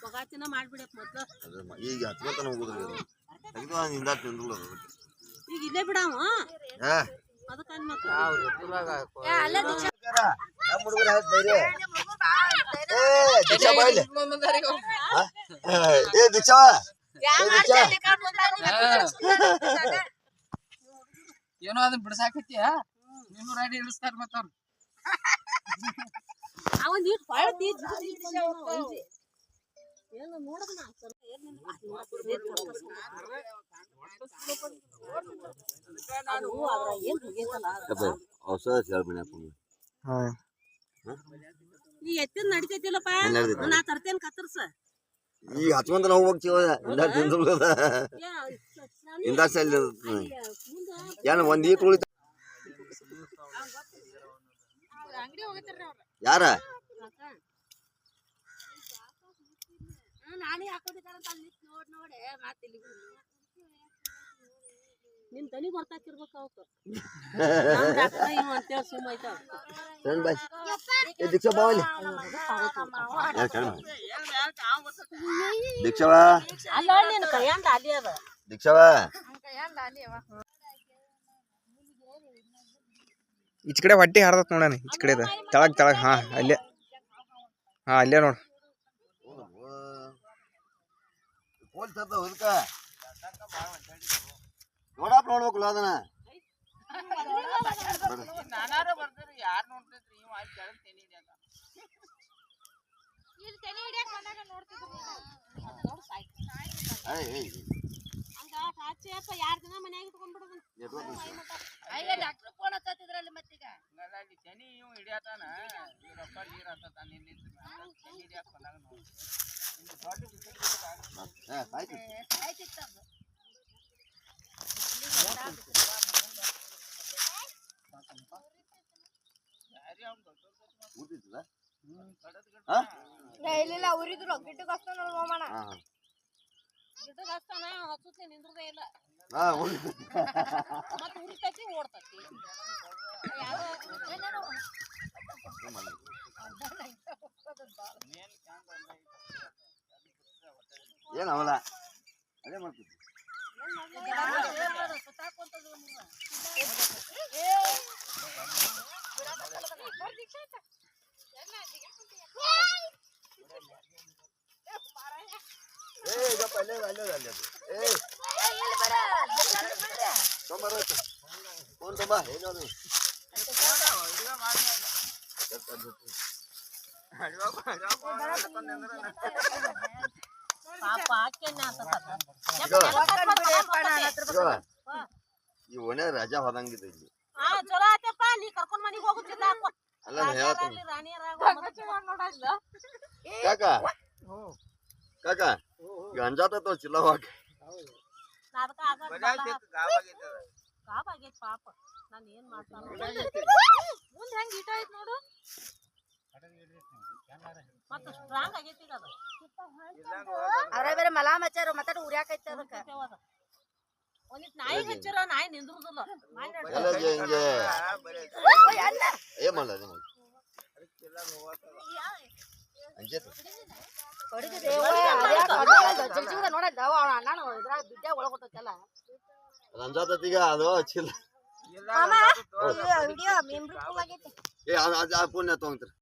ಪಗಾತಿನ ಮಾಡ್ಬಿಡಕ್ ಮೊದ್ಲು ಈಗ ಹತ್ಕೊಂತಾನ ಹೋಗುದ್ರಿ ತೆಗೆದು ಹಿಂದ ತಿಂದ್ರು ಈಗ ಇಲ್ಲೇ ಬಿಡಾವ ಅದಕ್ಕೆ ಅನ್ಮಕ್ಕ ನಮ್ಮ ಹುಡುಗರು ಧೈರ್ಯ ದೀಕ್ಷಾ ಬಾಯ್ಲಿ ಏ ದೀಕ್ಷಾ ಏನೋ ಅದನ್ನ ಬಿಡ್ಸಾಕತ್ತೀಯ ನೀನು ರೆಡಿ ಇಳಿಸ್ತಾರ ಮತ್ತವ್ರು ಅವನ್ ನೀರು ಹೊಳ್ತಿ ಏನು ನೋಡೋದನ್ನ ಔಷಧ ಹೇಳ್ಬಿಡಿ ಈ ಎತ್ತಿನ ನಡಿತೈತಿಲ್ಲಪ್ಪ ನಾ ತರ್ತೇನೆ ಕತ್ತರ್ಸ ಈಗ ಹಚ್ಕೊಂತ ಹೋಗ್ತೀವ ಹಿಂದ ತಿಂದ ಹಿಂದ ಸೈಲ್ ಏನು ಒಂದ್ ಈಟ್ ಉಳಿತ ಯಾರ ನಾನೇ ಹಾಕೊಂಡಿದ್ದಾರಂತ ಅಲ್ಲಿ ನೋಡಿ ಮತ್ತೆ ಇಲ್ಲಿ ನಿನ್ ತನಿ ಬರ್ತಾಕಿರ್ಬೇಕು ಅವಕ್ಕೆ ಅಂತೇಳಿ ಸುಮ್ಮ ಐತಾವ ದೀಕ್ಷಾ ಬಾವಲಿ ದೀಕ್ಷಾವಾ ಅಲ್ಲ ನೀನು ಕೈಯಂದ ಅಲ್ಲಿ ಅದ ದೀಕ್ಷಾವಾ ಈಚ ಕಡೆ ಹೊಟ್ಟಿ ಹಾರ್ದತ್ ನೋಡಣ ಈಚ ಕಡೆ ತೆಳಗ್ ತೆಳಗ್ ಹಾ ಅಲ್ಲೇ ನೋಡ್ ನೋಡಪ್ಪ ನೋಡ್ಬೇಕಲ್ಲ ಅದನ್ನ ನಾನಾರು ಬರ್ತಾರೆ ಯಾರು ನೋಡ್ತಿದ್ರಿ ನೀವು ಅಲ್ಲಿ ಕೆಳಗೆ ತೆನಿ ಹಿಡಿಯಾಕ ಇಲ್ಲಿ ತೆನಿ ಹಿಡಿಯಾಕ ಬಂದಾಗ ನೋಡ್ತಿದ್ರಿ ನೋಡು ಸಾಯ್ತು ಹಂಗ ಸಾಚೆಪ್ಪ 2 ದಿನ ಮನ್ಯಾಗ ಇಟ್ಕೊಂಡ್ಬಿಡೋದು ಅಯ್ಯ ಡಾಕ್ಟರ್ ಫೋನ್ ಹಚ್ಚತಿದ್ರಲ್ಲ ಮತ್ತೀಗ ಅಲ್ಲ ಅಲ್ಲಿ ತೆನಿ ಇವು ಹಿಡಿಯತಾನ ಇವರಪ್ಪ ನೀರು ಹತ್ತತಾನ ಇಲ್ಲಿ ತೆನಿ ಹಿಡಿಯಾಕ ಬಂದಾಗ ನೋಡಿ ಆಯ್ತಿತ್ತು ಇಲ್ಲ ಉರಿದ್ರು ಗಿಟ್ಟಕ್ಕೆ ಹಸ್ತಾನ ಹೋಮಣ ಗಿಟ್ಟಕ್ಕೆ ಹಸ್ತಾನ ಹಚ್ಚುತ್ತೆ ನಿಂದ್ರದೇ ಇಲ್ಲ ಮತ್ತೆ ಉರಿತೈತಿ ಓಡ್ತೈತಿ ಏನವಲ್ಲ ಅದೇ ಮಾಡ್ತೀವಿ ಈ ಒಣೆ ರಜಾ ಹೋದಂಗಿದೆ ಇಲ್ಲಿ ಚಲೋ ಆತಪ್ಪ ನೀ ಕರ್ಕೊಂಡ್ ಮನಿಗೆ ಹೋಗುತ್ತಿಲ್ಲ ಅಲ್ಲ ಕಾಕ ಕಾಕ ಈಗ ಅಂಜಾತ ಚಿಲ್ಲವಾಗ ಕಾಬಾಗೈತ್ ಪಾಪ ನಾನು ಏನ್ ಮಾಡ್ತಾನ ಮುಂದೆ ಹೆಂಗ್ ಇಟ ಐತ್ ನೋಡು ಮತ್ತ ಸ್ಟ್ರಾಂಗ್ ಆಗೈತಿ ಈಗ ಅದು ಅವ್ರ ಬೇರೆ ಮಲಾ ಮಚ್ಚಾರ ಮತ್ತ ಉರ್ಯಾಕೈತಿ ಅದಕ್ಕೆ ಒಂದಿಟ್ ನಾಯಿ ಹಚ್ಚಿರ ನಾಯಿ ನಿಂದ್ರುದಿಲ್ಲ ಏ ಮಾಡಲ್ಲ ಅಂಜಾತೀಗ ಅದು ಚಿಲ್ಲ ವಿಡಿಯೋ ಮೆಂಬ್ರಿ ಫುಲ್ ಆಗೈತಿ ಏ ಪುಣ್ಯ ತಗೊಂತೀರ